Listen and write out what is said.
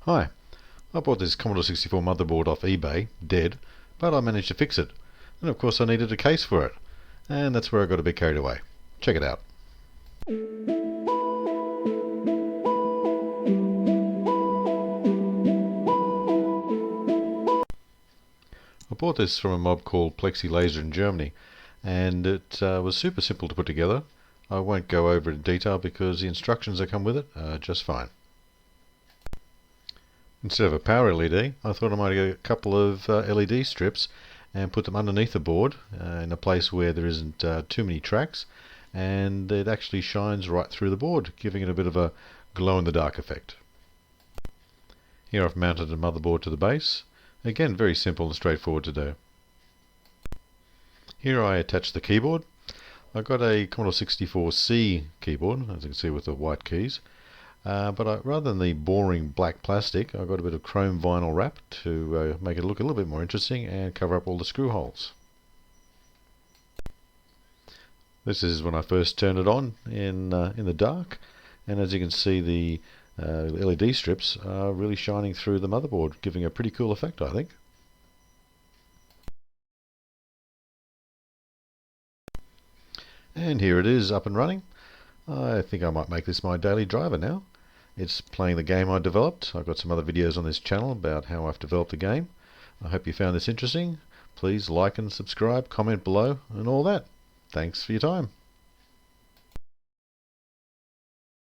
Hi, I bought this Commodore 64 motherboard off eBay, dead, but I managed to fix it. And of course I needed a case for it. And that's where I got a bit carried away. Check it out. I bought this from a mob called plexiglass in Germany, and it was super simple to put together. I won't go over it in detail because the instructions that come with it are just fine. Instead of a power LED, I thought I might get a couple of LED strips and put them underneath the board in a place where there isn't too many tracks, and it actually shines right through the board, giving it a bit of a glow-in-the-dark effect. Here I've mounted a motherboard to the base. Again, very simple and straightforward to do. Here I attach the keyboard. I've got a Commodore 64C keyboard, as you can see with the white keys. But rather than the boring black plastic, I've got a bit of chrome vinyl wrap to make it look a little bit more interesting and cover up all the screw holes. This is when I first turned it on in the dark, and as you can see the LED strips are really shining through the motherboard, giving a pretty cool effect, I think. And here it is, up and running. I think I might make this my daily driver now. It's playing the game I developed. I've got some other videos on this channel about how I've developed the game. I hope you found this interesting. Please like and subscribe, comment below, and all that. Thanks for your time.